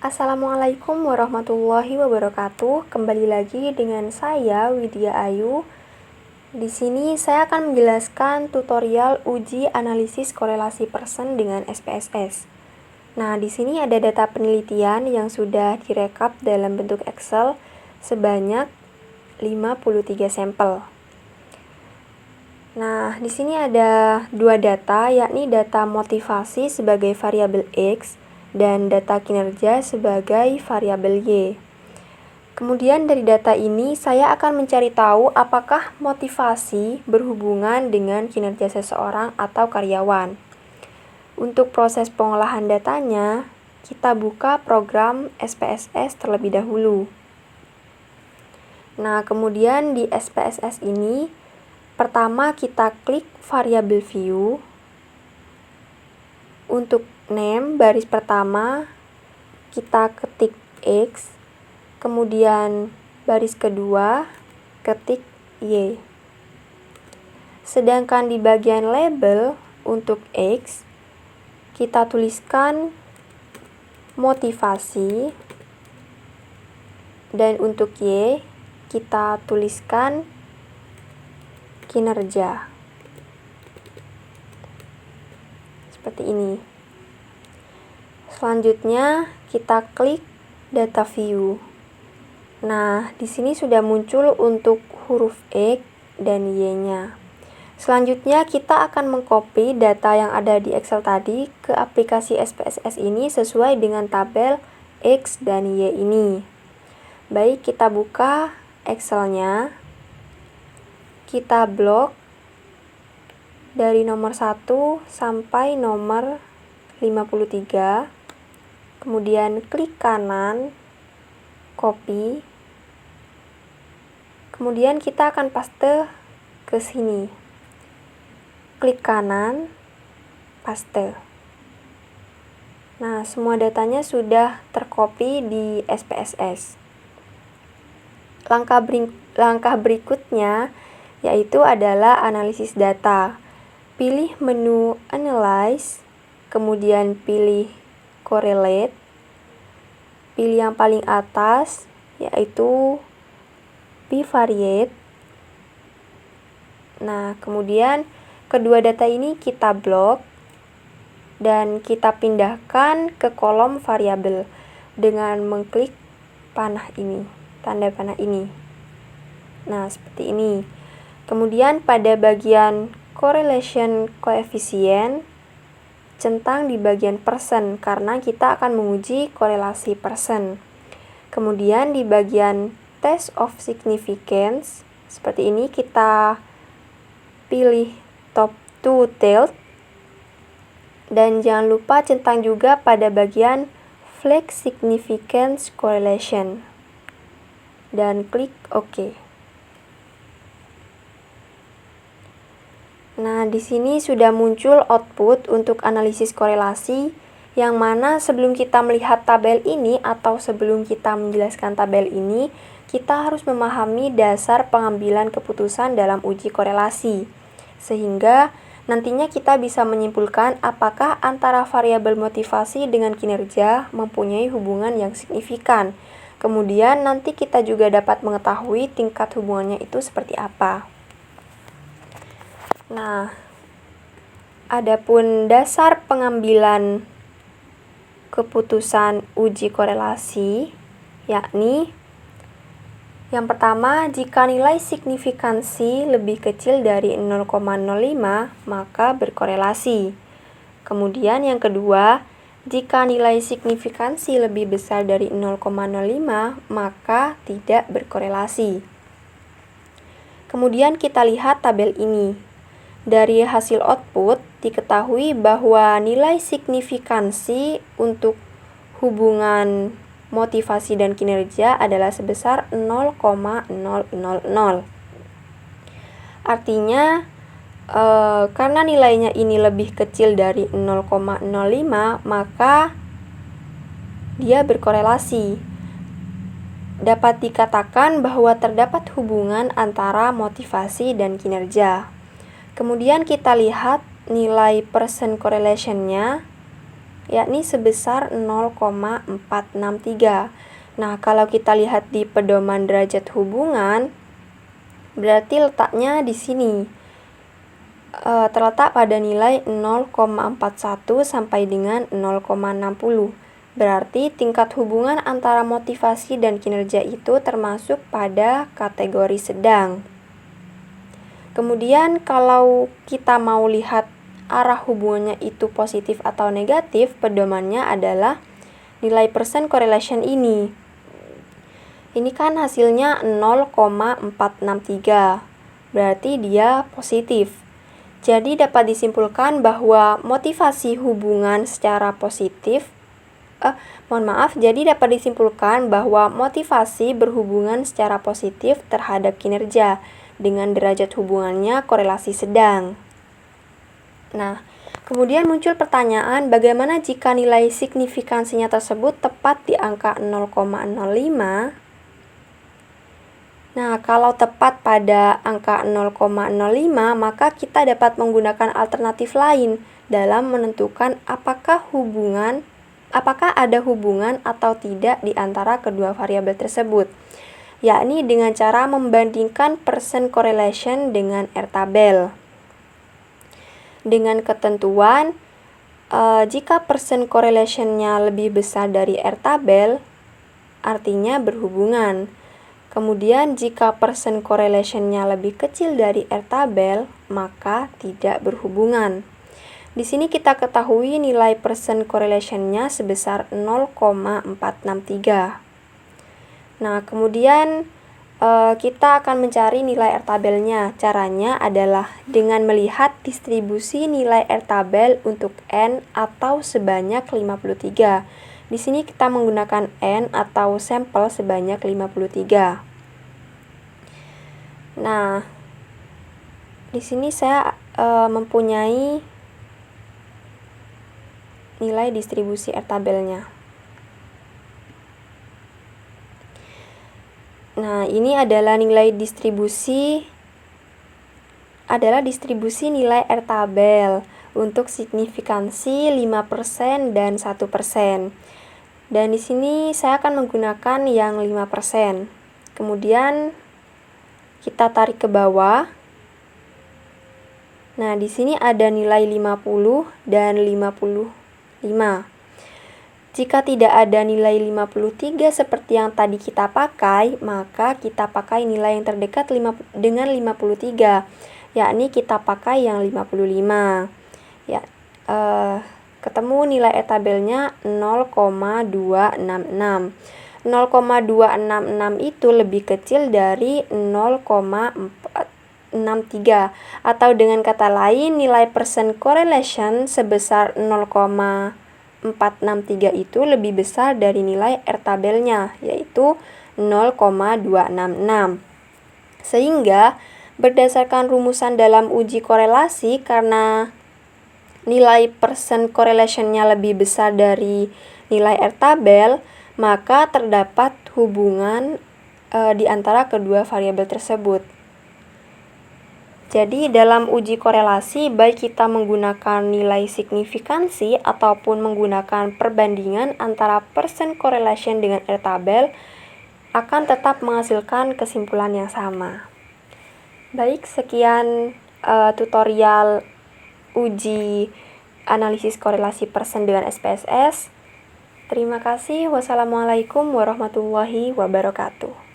Assalamualaikum warahmatullahi wabarakatuh. Kembali lagi dengan saya Widya Ayu. Di sini saya akan menjelaskan tutorial uji analisis korelasi person dengan SPSS. Nah, di sini ada data penelitian yang sudah direkap dalam bentuk Excel sebanyak 53 sampel. Nah, di sini ada dua data, yakni data motivasi sebagai variabel X dan data kinerja sebagai variabel Y. Kemudian dari data ini saya akan mencari tahu apakah motivasi berhubungan dengan kinerja seseorang atau karyawan. Untuk proses pengolahan datanya, kita buka program SPSS terlebih dahulu. Nah, kemudian di SPSS ini, pertama kita klik variabel view. Untuk name baris pertama kita ketik X, kemudian baris kedua ketik Y. Sedangkan di bagian label untuk X kita tuliskan motivasi, dan untuk Y kita tuliskan kinerja. Seperti ini. Selanjutnya kita klik data view. Nah, di sini sudah muncul untuk huruf X dan Y-nya. Selanjutnya kita akan mengcopy data yang ada di Excel tadi ke aplikasi SPSS ini sesuai dengan tabel X dan Y ini. Baik, kita buka Excel-nya. Kita blok dari nomor 1 sampai nomor 53. Kemudian klik kanan, copy. Kemudian kita akan paste ke sini. Klik kanan, paste. Nah, semua datanya sudah tercopy di SPSS. Langkah berikutnya yaitu adalah analisis data. Pilih menu Analyze, kemudian pilih Correlate. Pilih yang paling atas, yaitu Bivariate. Nah, kemudian kedua data ini kita blok dan kita pindahkan ke kolom variabel dengan mengklik panah ini, tanda panah ini. Nah, seperti ini. Kemudian pada bagian correlation coefficient, centang di bagian persen karena kita akan menguji korelasi persen. Kemudian di bagian test of significance, seperti ini kita pilih top to tailed. Dan jangan lupa centang juga pada bagian flag significance correlation. Dan klik OK. Nah, di sini sudah muncul output untuk analisis korelasi, yang mana sebelum kita melihat tabel ini atau sebelum kita menjelaskan tabel ini, kita harus memahami dasar pengambilan keputusan dalam uji korelasi. Sehingga nantinya kita bisa menyimpulkan apakah antara variabel motivasi dengan kinerja mempunyai hubungan yang signifikan. Kemudian nanti kita juga dapat mengetahui tingkat hubungannya itu seperti apa. Nah, adapun dasar pengambilan keputusan uji korelasi, yakni yang pertama, jika nilai signifikansi lebih kecil dari 0,05, maka berkorelasi. Kemudian yang kedua, jika nilai signifikansi lebih besar dari 0,05, maka tidak berkorelasi. Kemudian kita lihat tabel ini. Dari hasil output, diketahui bahwa nilai signifikansi untuk hubungan motivasi dan kinerja adalah sebesar 0,000. Artinya, karena nilainya ini lebih kecil dari 0,05, maka dia berkorelasi. Dapat dikatakan bahwa terdapat hubungan antara motivasi dan kinerja. Kemudian kita lihat nilai percent correlation-nya, yakni sebesar 0,463. Nah, kalau kita lihat di pedoman derajat hubungan, berarti letaknya di sini. Terletak pada nilai 0,41 sampai dengan 0,60. Berarti tingkat hubungan antara motivasi dan kinerja itu termasuk pada kategori sedang. Kemudian kalau kita mau lihat arah hubungannya itu positif atau negatif, pedomannya adalah nilai persen correlation ini. Ini kan hasilnya 0,463, berarti dia positif. Jadi dapat disimpulkan bahwa motivasi hubungan secara positif, jadi dapat disimpulkan bahwa motivasi berhubungan secara positif terhadap kinerja dengan derajat hubungannya korelasi sedang. Nah, kemudian muncul pertanyaan bagaimana jika nilai signifikansinya tersebut tepat di angka 0,05? Nah, kalau tepat pada angka 0,05, maka kita dapat menggunakan alternatif lain dalam menentukan apakah ada hubungan atau tidak di antara kedua variabel tersebut, yakni dengan cara membandingkan percent correlation dengan R-tabel. Dengan ketentuan, jika percent correlation-nya lebih besar dari R-tabel, artinya berhubungan. Kemudian jika percent correlation-nya lebih kecil dari R-tabel, maka tidak berhubungan. Di sini kita ketahui nilai percent correlation-nya sebesar 0,463. Nah, kemudian kita akan mencari nilai R-tabelnya. Caranya adalah dengan melihat distribusi nilai R-tabel untuk N atau sebanyak 53. Di sini kita menggunakan N atau sampel sebanyak 53. Nah, di sini saya mempunyai nilai distribusi R-tabelnya. Nah, ini adalah distribusi nilai R-tabel untuk signifikansi 5% dan 1%. Dan di sini saya akan menggunakan yang 5%. Kemudian kita tarik ke bawah. Nah, di sini ada nilai 50 dan 55. Jika tidak ada nilai 53 seperti yang tadi kita pakai, maka kita pakai nilai yang terdekat dengan 53, yakni kita pakai yang 55. Ya, ketemu nilai R-tabelnya 0,266. 0,266 itu lebih kecil dari 0,463, atau dengan kata lain nilai percent correlation sebesar 0,463 itu lebih besar dari nilai R-tabelnya, yaitu 0,266. Sehingga berdasarkan rumusan dalam uji korelasi, karena nilai percent correlation-nya lebih besar dari nilai R-tabel, maka terdapat hubungan di antara kedua variabel tersebut. Jadi dalam uji korelasi, baik kita menggunakan nilai signifikansi ataupun menggunakan perbandingan antara percent correlation dengan R-tabel, akan tetap menghasilkan kesimpulan yang sama. Baik, sekian tutorial uji analisis korelasi persen dengan SPSS. Terima kasih. Wassalamualaikum warahmatullahi wabarakatuh.